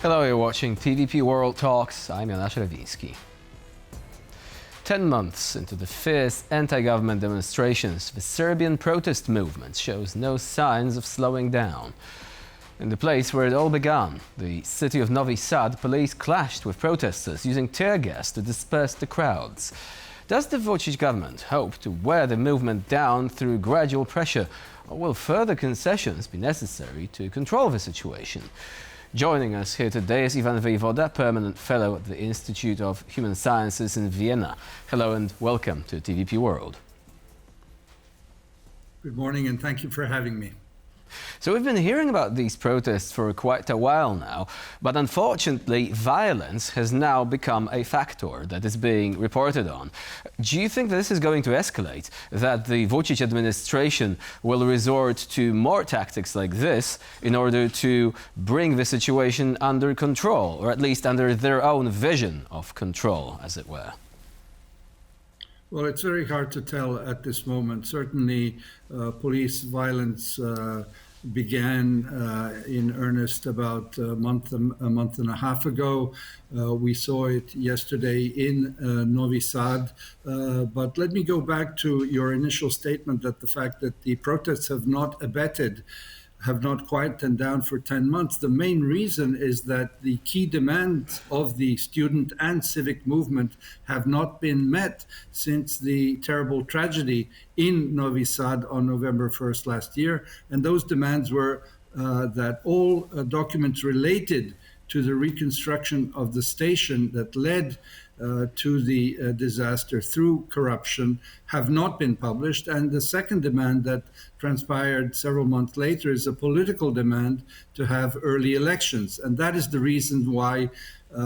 Hello, you're watching TVP World Talks. I'm Jan Szrewiński. 10 months into the fierce anti-government demonstrations, the Serbian protest movement shows no signs of slowing down. In the place where it all began, the city of Novi Sad, police clashed with protesters using tear gas to disperse the crowds. Does the Vučić government hope to wear the movement down through gradual pressure, or will further concessions be necessary to control the situation? Joining us here today is Ivan Vejvoda, Permanent Fellow at the Institute of Human Sciences in Vienna. Hello and welcome to TVP World. Good morning and thank you for having me. So we've been hearing about these protests for quite a while now, but unfortunately violence has now become a factor that is being reported on. Do you think that this is going to escalate, that the Vučić administration will resort to more tactics like this in order to bring the situation under control, or at least under their own vision of control, as it were? Well, it's very hard to tell at this moment. Certainly, police violence began in earnest about a month and a half ago. We saw it yesterday in Novi Sad. But let me go back to your initial statement that the fact that the protests have not abated, have not quieted down for 10 months. The main reason is that the key demands of the student and civic movement have not been met since the terrible tragedy in Novi Sad on November 1st last year. And those demands were that all documents related to the reconstruction of the station that led to the disaster through corruption have not been published. And the second demand that transpired several months later is a political demand to have early elections. And that is the reason why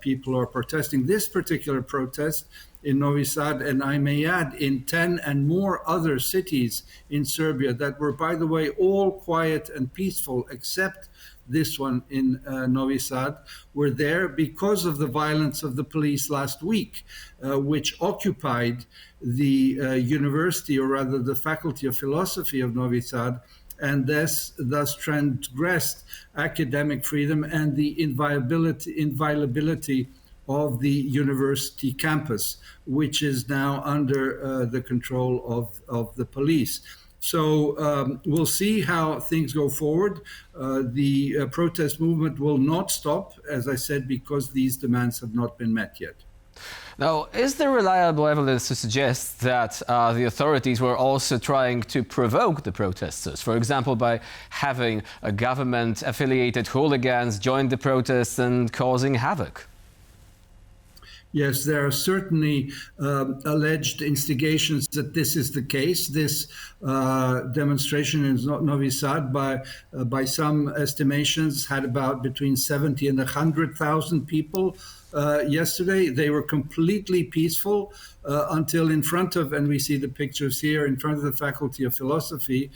people are protesting. This particular protest in Novi Sad, and I may add in 10 and more other cities in Serbia that were, by the way, all quiet and peaceful except this one in Novi Sad, were there because of the violence of the police last week, which occupied the university, or rather the Faculty of Philosophy of Novi Sad, and thus transgressed academic freedom and the inviolability of the university campus, which is now under the control of the police. So we'll see how things go forward. The protest movement will not stop, as I said, because these demands have not been met yet. Now, is there reliable evidence to suggest that the authorities were also trying to provoke the protesters, for example, by having government-affiliated hooligans join the protests and causing havoc? Yes, there are certainly alleged instigations that this is the case. This demonstration in Novi Sad, by some estimations, had about between 70 and 100,000 people yesterday. They were completely peaceful until in front of, and we see the pictures here, in front of the Faculty of Philosophy,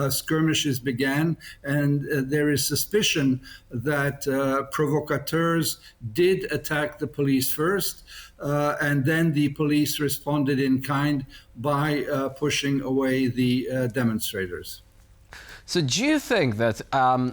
skirmishes began, and there is suspicion that provocateurs did attack the police first, and then the police responded in kind by pushing away the demonstrators. So do you think that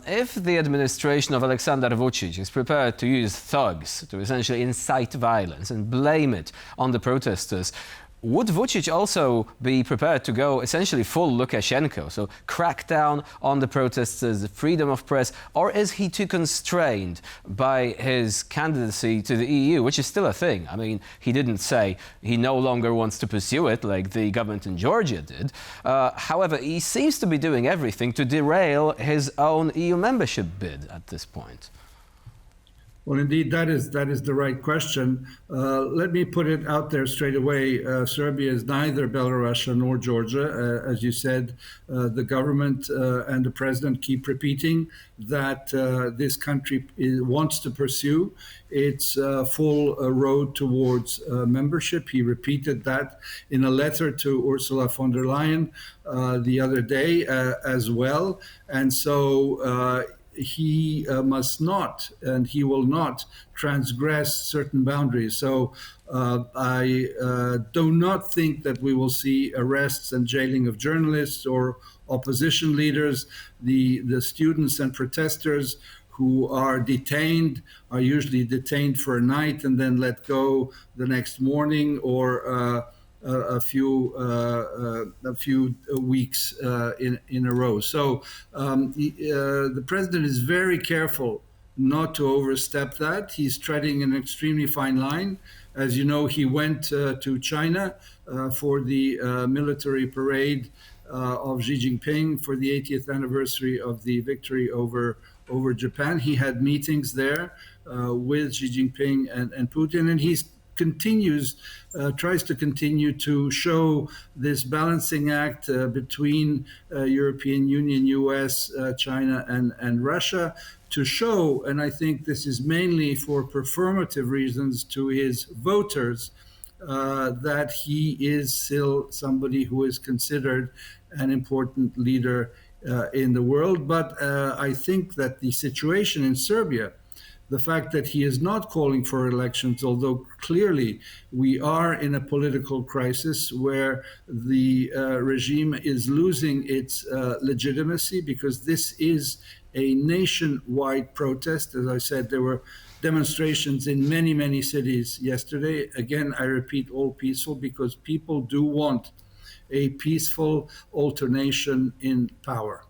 if the administration of Aleksandar Vučić is prepared to use thugs to essentially incite violence and blame it on the protesters, would Vučić also be prepared to go essentially full Lukashenko, so crack down on the protesters, the freedom of press, or is he too constrained by his candidacy to the EU, which is still a thing? I mean, he didn't say he no longer wants to pursue it like the government in Georgia did. However, he seems to be doing everything to derail his own EU membership bid at this point. Well, indeed, that is the right question. Let me put it out there straight away. Serbia is neither Belarus nor Georgia. As you said, the government and the president keep repeating that this country wants to pursue its full road towards membership. He repeated that in a letter to Ursula von der Leyen the other day as well. And so he must not, and he will not transgress certain boundaries. So I do not think that we will see arrests and jailing of journalists or opposition leaders. The students and protesters who are detained are usually detained for a night and then let go the next morning, or a few weeks in a row. So the president is very careful not to overstep that. He's treading an extremely fine line. As you know, he went to China for the military parade of Xi Jinping for the 80th anniversary of the victory over Japan. He had meetings there with Xi Jinping and Putin, and he's tries to continue to show this balancing act between European Union, US, China, and Russia, to show, and I think this is mainly for performative reasons to his voters, that he is still somebody who is considered an important leader in the world. But I think that the situation in Serbia, the fact that he is not calling for elections, although clearly we are in a political crisis where the regime is losing its legitimacy, because this is a nationwide protest. As I said, there were demonstrations in many, many cities yesterday. Again, I repeat, all peaceful, because people do want a peaceful alternation in power.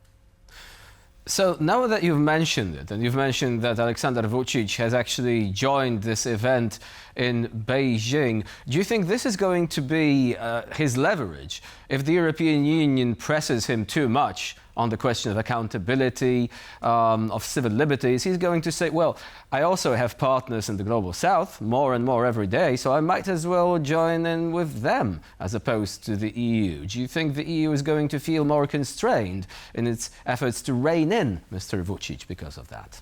So now that you've mentioned it, and you've mentioned that Alexander Vucic has actually joined this event in Beijing, do you think this is going to be his leverage if the European Union presses him too much on the question of accountability, of civil liberties? He's going to say, well, I also have partners in the Global South, more and more every day, so I might as well join in with them as opposed to the EU. Do you think the EU is going to feel more constrained in its efforts to rein in Mr. Vucic because of that?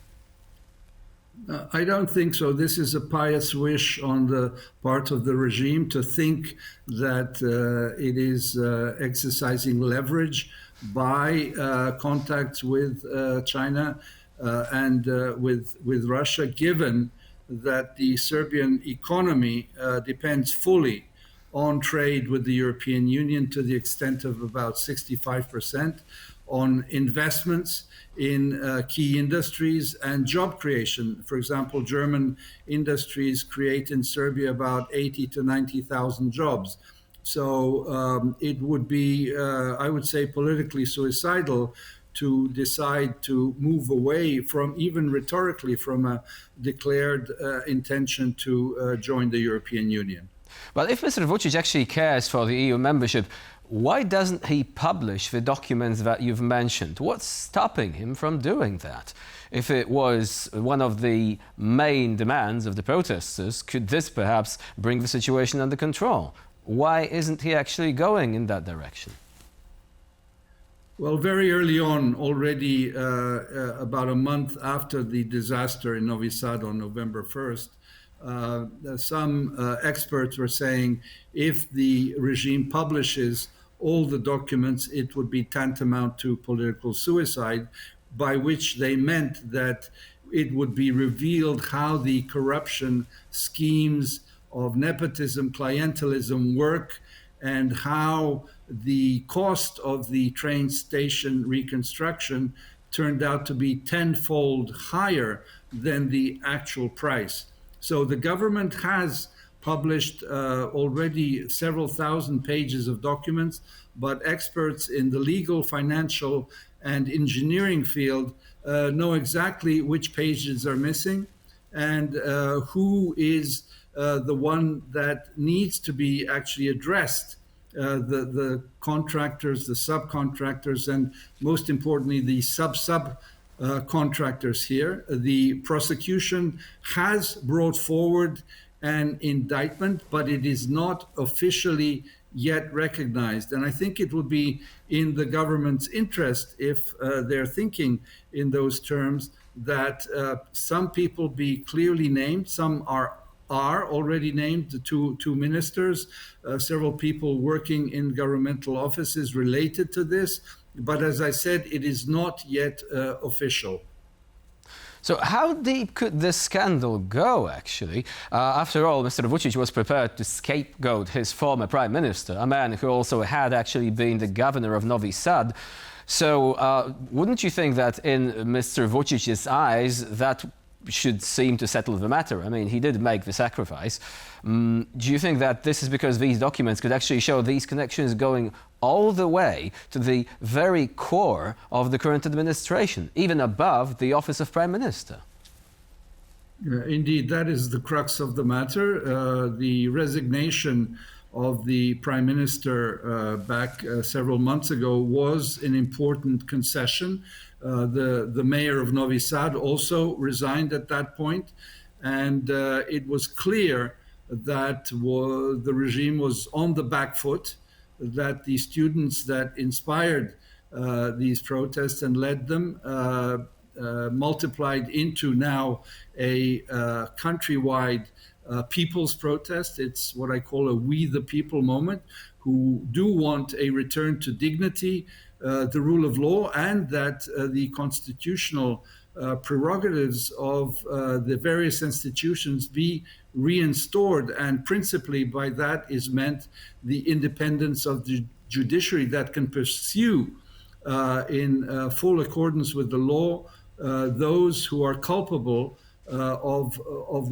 I don't think so. This is a pious wish on the part of the regime to think that it is exercising leverage by contacts with China and with Russia, given that the Serbian economy depends fully on trade with the European Union to the extent of about 65%, on investments in key industries and job creation. For example, German industries create in Serbia about 80 to 90,000 jobs. So it would be, I would say, politically suicidal to decide to move away from, even rhetorically, from a declared intention to join the European Union. Well, if Mr. Vucic actually cares for the EU membership, why doesn't he publish the documents that you've mentioned? What's stopping him from doing that? If it was one of the main demands of the protesters, could this perhaps bring the situation under control? Why isn't he actually going in that direction? Well, very early on, already about a month after the disaster in Novi Sad on November 1st, some experts were saying if the regime publishes all the documents, it would be tantamount to political suicide, by which they meant that it would be revealed how the corruption schemes of nepotism, clientelism work, and how the cost of the train station reconstruction turned out to be tenfold higher than the actual price. So the government has published already several thousand pages of documents, but experts in the legal, financial, and engineering field know exactly which pages are missing and who is the one that needs to be actually addressed. The contractors, the subcontractors, and most importantly, the contractors here. The prosecution has brought forward an indictment, but it is not officially yet recognized. And I think it would be in the government's interest, if they're thinking in those terms, that some people be clearly named. Some are already named, the two ministers, several people working in governmental offices related to this. But as I said, it is not yet official. So how deep could this scandal go, actually? After all, Mr. Vučić was prepared to scapegoat his former prime minister, a man who also had actually been the governor of Novi Sad. So wouldn't you think that in Mr. Vučić's eyes that should seem to settle the matter? I mean, he did make the sacrifice. Do you think that this is because these documents could actually show these connections going all the way to the very core of the current administration, even above the office of Prime Minister? Indeed, that is the crux of the matter. The resignation of the Prime Minister back several months ago was an important concession. The mayor of Novi Sad also resigned at that point, and it was clear that the regime was on the back foot, that the students that inspired these protests and led them multiplied into now a countrywide people's protest. It's what I call a we the people moment, who do want a return to dignity, the rule of law, and that the constitutional prerogatives of the various institutions be reinstored. And principally by that is meant the independence of the judiciary that can pursue in full accordance with the law those who are culpable of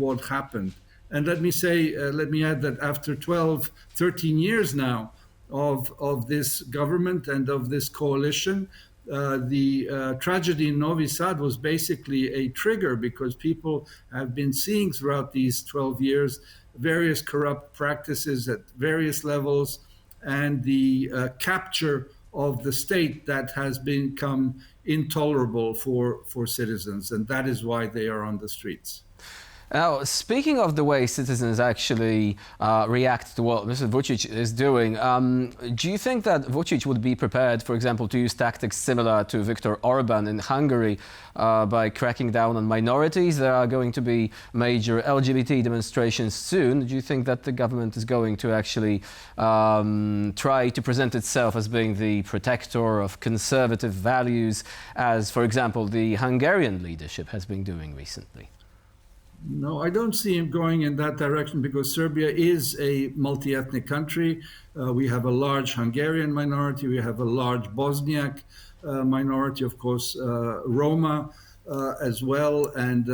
what happened. And let me add that after 12, 13 years now of this government and of this coalition, the tragedy in Novi Sad was basically a trigger, because people have been seeing throughout these 12 years various corrupt practices at various levels, and the capture of the state that has become intolerable for citizens, and that is why they are on the streets. Now, speaking of the way citizens actually react to what Mr. Vučić is doing, do you think that Vučić would be prepared, for example, to use tactics similar to Viktor Orban in Hungary by cracking down on minorities? There are going to be major LGBT demonstrations soon. Do you think that the government is going to actually try to present itself as being the protector of conservative values, as, for example, the Hungarian leadership has been doing recently? No, I don't see him going in that direction, because Serbia is a multi-ethnic country. We have a large Hungarian minority, we have a large Bosniak minority, of course, Roma as well, and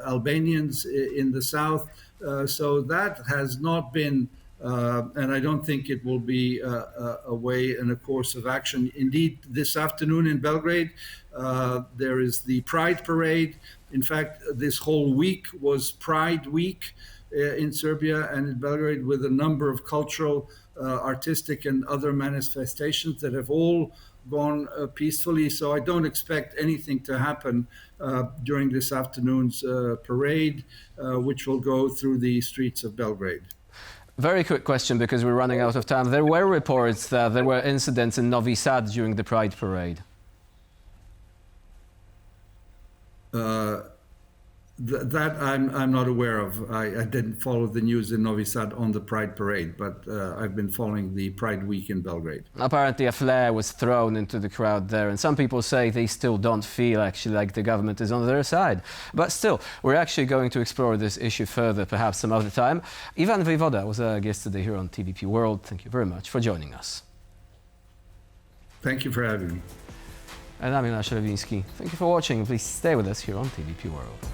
Albanians in the south. So that has not been, and I don't think it will be a way and a course of action. Indeed, this afternoon in Belgrade, there is the Pride Parade. In fact, this whole week was Pride Week in Serbia and in Belgrade, with a number of cultural, artistic and other manifestations that have all gone peacefully. So I don't expect anything to happen during this afternoon's parade, which will go through the streets of Belgrade. Very quick question, because we're running out of time. There were reports that there were incidents in Novi Sad during the Pride Parade. That I'm not aware of. I didn't follow the news in Novi Sad on the Pride Parade, but I've been following the Pride Week in Belgrade. Apparently a flare was thrown into the crowd there, and some people say they still don't feel actually like the government is on their side. But still, we're actually going to explore this issue further, perhaps some other time. Ivan Vejvoda was our guest today here on TVP World. Thank you very much for joining us. Thank you for having me. And I'm Jan Szerewiński. Thank you for watching. Please stay with us here on TVP World.